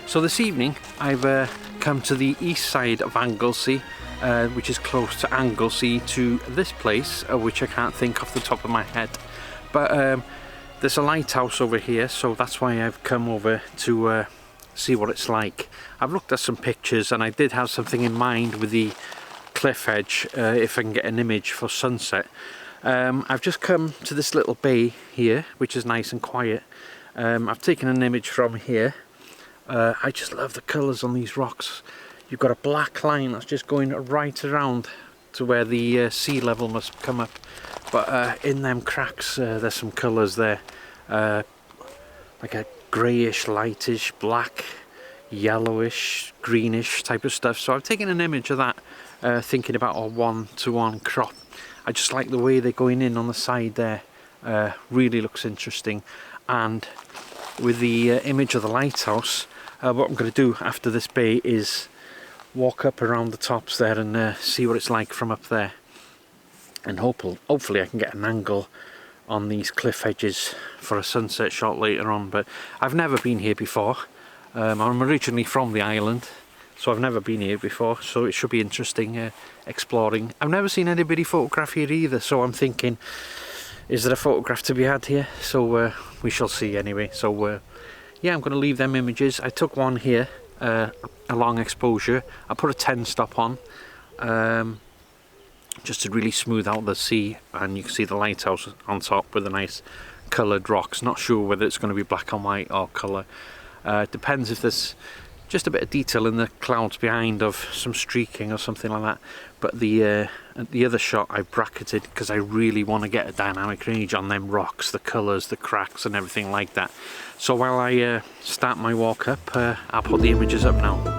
So this evening I've come to the east side of Anglesey, which is close to Anglesey, to this place, which I can't think off the top of my head. But there's a lighthouse over here, so that's why I've come over to see what it's like. I've looked at some pictures and I did have something in mind with the cliff edge, if I can get an image for sunset. I've just come to this little bay here, which is nice and quiet. I've taken an image from here. I just love the colours on these rocks. You've got a black line that's just going right around to where the sea level must come up. But in them cracks, there's some colours there. Like a greyish, lightish, black, yellowish, greenish type of stuff. So I've taken an image of that, thinking about a 1-to-1 crop. I just like the way they're going in on the side there. Really looks interesting. And with the image of the lighthouse, what I'm going to do after this bay is walk up around the tops there and see what it's like from up there. And hopefully I can get an angle on these cliff edges for a sunset shot later on. But I've never been here before. I'm originally from the island, so I've never been here before, so it should be interesting exploring. I've never seen anybody photograph here either, so I'm thinking, is there a photograph to be had here? So we shall see anyway. So yeah, I'm going to leave them images. I took one here, a long exposure. I put a 10 stop on, just to really smooth out the sea, and you can see the lighthouse on top with the nice coloured rocks. Not sure whether it's going to be black and white or colour. Depends if there's just a bit of detail in the clouds behind of some streaking or something like that. But the other shot I bracketed because I really want to get a dynamic range on them rocks, the colours, the cracks and everything like that. So while I start my walk up, I'll put the images up now.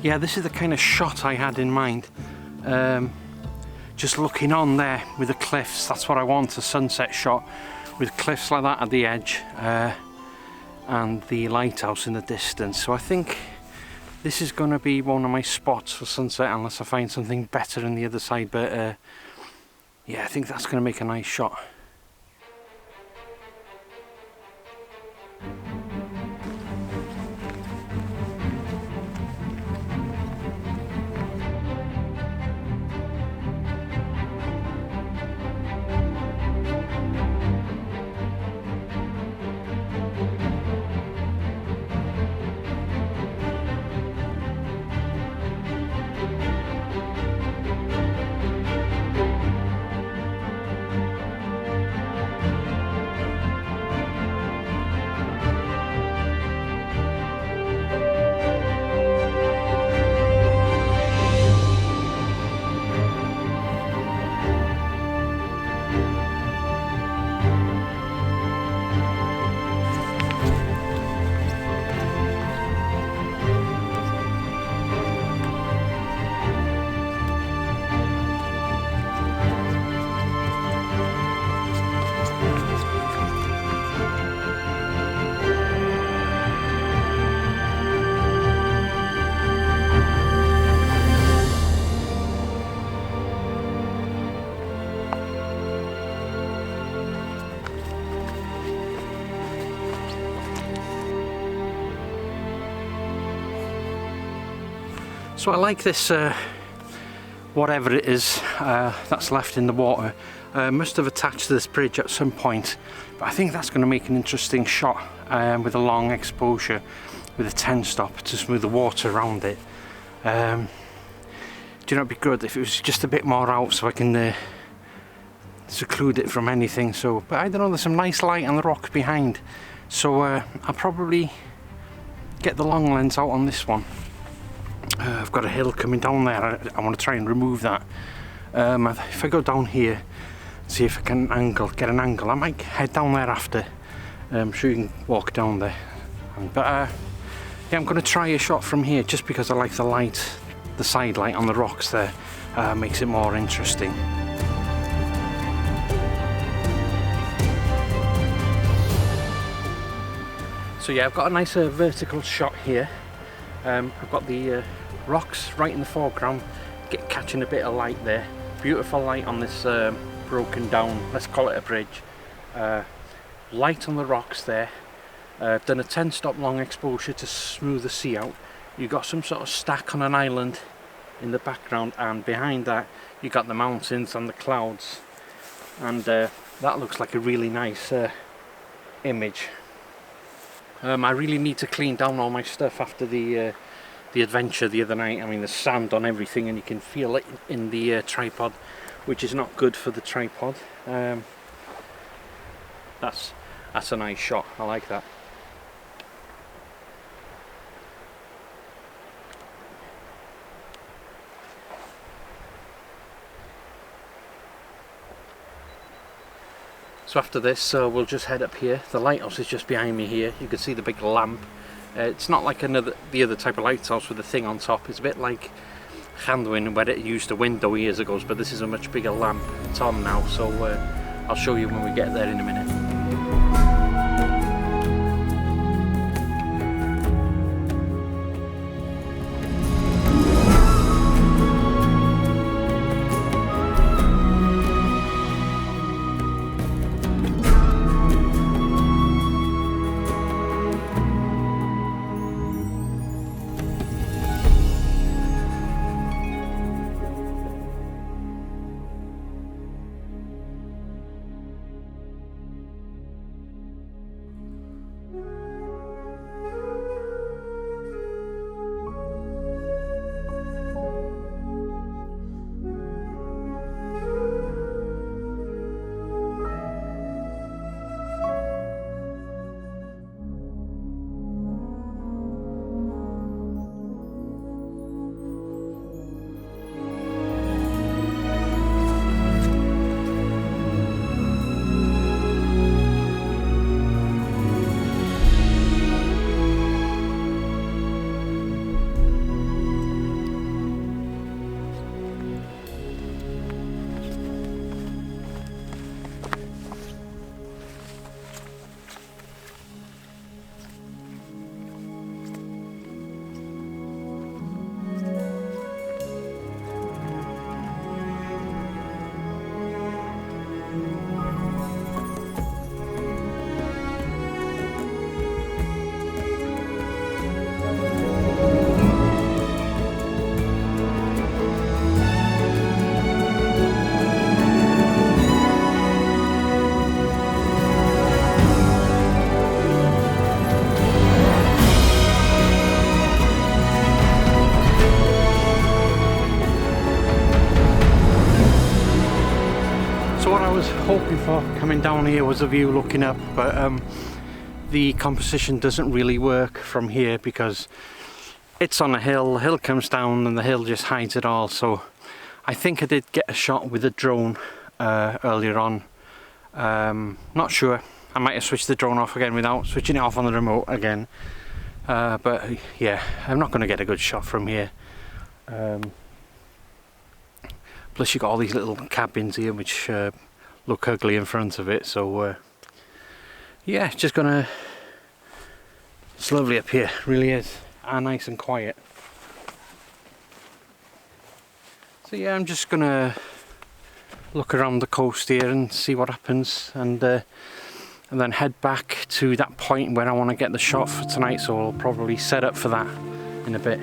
Yeah, this is the kind of shot I had in mind. Just looking on there with the cliffs, that's what I want, a sunset shot with cliffs like that at the edge, and the lighthouse in the distance. So I think this is going to be one of my spots for sunset, unless I find something better in the other side. But yeah, I think that's going to make a nice shot. So I like this, whatever it is that's left in the water. Must have attached to this bridge at some point, but I think that's going to make an interesting shot with a long exposure with a 10 stop to smooth the water around it. Do you know, it'd be good if it was just a bit more out so I can seclude it from anything. So, but I don't know, there's some nice light on the rock behind, so I'll probably get the long lens out on this one. I've got a hill coming down there. I want to try and remove that. If I go down here, see if I can get an angle. I might head down there after. I'm sure you can walk down there. But yeah, I'm going to try a shot from here just because I like the light, the side light on the rocks there. Makes it more interesting. So yeah, I've got a nice vertical shot here. I've got the rocks right in the foreground, catching a bit of light there. Beautiful light on this broken down, let's call it a bridge. Light on the rocks there. Done a 10 stop long exposure to smooth the sea out. You've got some sort of stack on an island in the background, and behind that you got the mountains and the clouds, and that looks like a really nice image. I really need to clean down all my stuff after the adventure the other night. I mean, there's sand on everything and you can feel it in the tripod, which is not good for the tripod. That's a nice shot, I like that. So after this, we'll just head up here. The lighthouse is just behind me here. You can see the big lamp. It's not like the other type of lighthouse with the thing on top. It's a bit like Llanddwyn, where it used a window years ago, but this is a much bigger lamp. It's on now, so I'll show you when we get there in a minute. Hoping for coming down here was a view looking up, but the composition doesn't really work from here because it's on a hill. The hill comes down and the hill just hides it all. So I think I did get a shot with a drone earlier on. Not sure, I might have switched the drone off again without switching it off on the remote again, but yeah, I'm not going to get a good shot from here. Plus you got all these little cabins here which look ugly in front of it, so yeah, just gonna, it's lovely up here, really is, and nice and quiet. So yeah, I'm just gonna look around the coast here and see what happens, and then head back to that point where I want to get the shot for tonight, so I'll probably set up for that in a bit.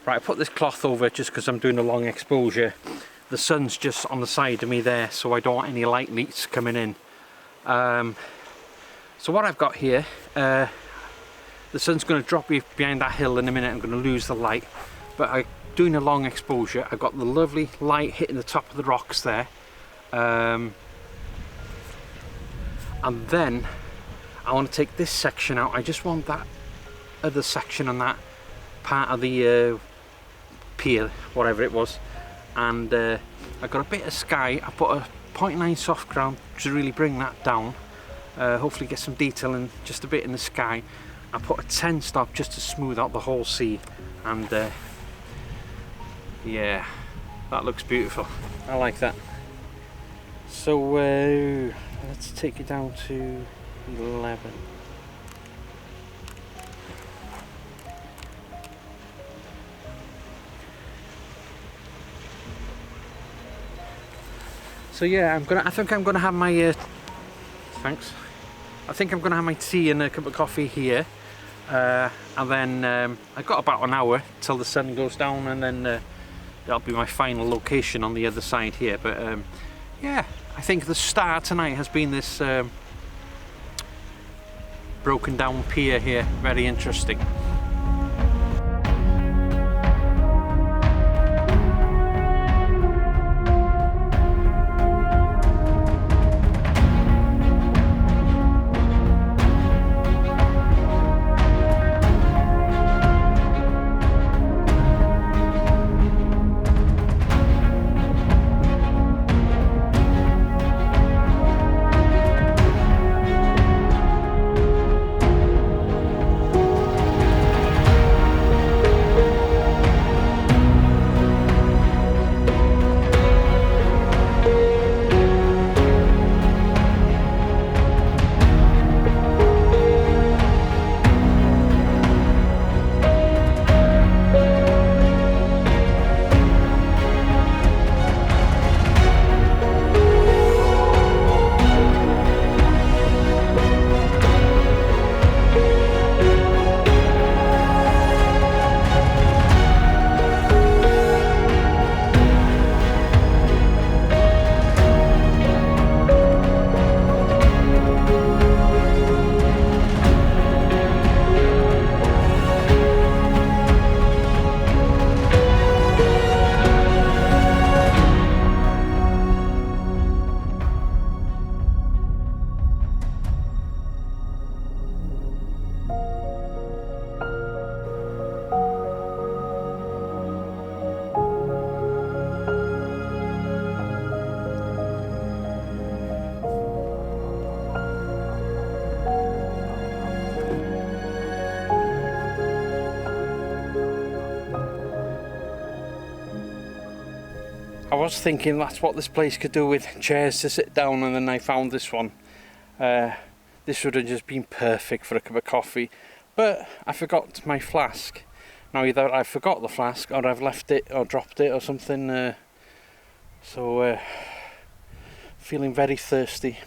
Right, I put this cloth over just because I'm doing a long exposure. The sun's just on the side of me there, so I don't want any light leaks coming in. So what I've got here, the sun's going to drop behind that hill in a minute. I'm going to lose the light, but I'm doing a long exposure. I've got the lovely light hitting the top of the rocks there, and then I want to take this section out. I just want that other section on that part of the pier, whatever it was, and I got a bit of sky. I put a 0.9 soft ground to really bring that down, hopefully get some detail in just a bit in the sky. I put a 10 stop just to smooth out the whole sea, and yeah, that looks beautiful. I like that. So let's take it down to 11. So yeah, I think I'm gonna have my thanks. I think I'm gonna have my tea and a cup of coffee here, and then I've got about an hour till the sun goes down, and then that'll be my final location on the other side here. But yeah, I think the star tonight has been this broken down pier here. Very interesting. I was thinking that's what this place could do with chairs to sit down, and then I found this one. This would have just been perfect for a cup of coffee, but I forgot my flask. Now either I forgot the flask or I've left it or dropped it or something, so feeling very thirsty,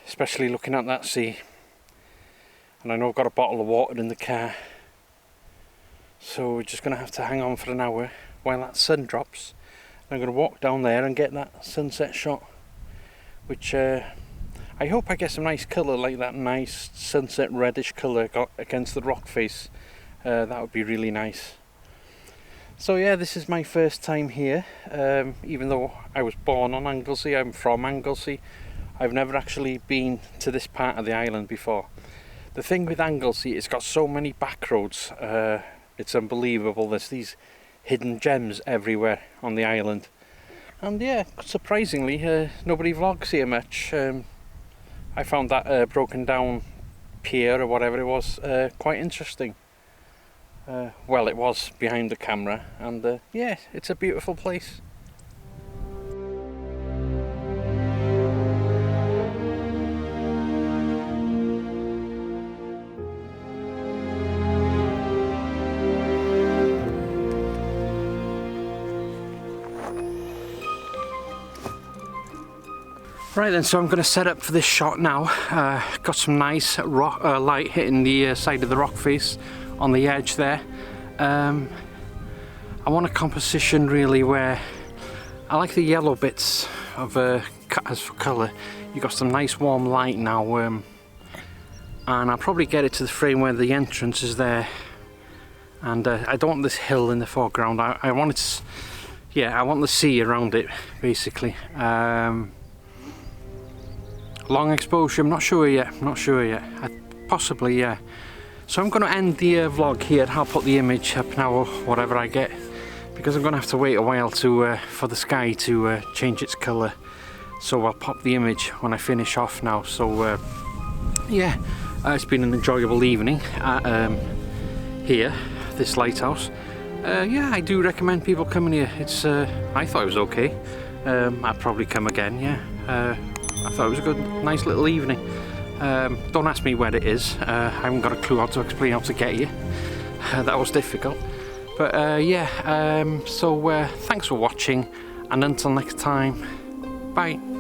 especially looking at that sea. And I know I've got a bottle of water in the car, so we're just going to have to hang on for an hour while that sun drops. I'm going to walk down there and get that sunset shot, which I hope I get some nice colour, like that nice sunset reddish colour against the rock face. That would be really nice. So yeah, this is my first time here. Even though I was born on Anglesey, I'm from Anglesey, I've never actually been to this part of the island before. The thing with Anglesey, it's got so many back roads, it's unbelievable. There's these hidden gems everywhere on the island, and yeah, surprisingly nobody vlogs here much. I found that broken down pier or whatever it was quite interesting. Well, it was behind the camera, and yeah, it's a beautiful place. Right then, so I'm going to set up for this shot now. Got some nice rock, light hitting the side of the rock face on the edge there. I want a composition really where I like the yellow bits of as for colour. You got some nice warm light now, and I'll probably get it to the frame where the entrance is there. And I don't want this hill in the foreground. I want it, yeah, I want the sea around it basically. Long exposure, I'm not sure yet. Possibly, yeah. So I'm going to end the vlog here. I'll put the image up now, or whatever I get, because I'm going to have to wait a while to for the sky to change its colour. So I'll pop the image when I finish off now. So yeah, it's been an enjoyable evening at here, this lighthouse. Yeah, I do recommend people coming here. It's I thought it was okay. I'd probably come again. Yeah, I thought it was a good, nice little evening. Don't ask me where it is. I haven't got a clue how to explain how to get here. That was difficult. But yeah, so thanks for watching, and until next time, bye.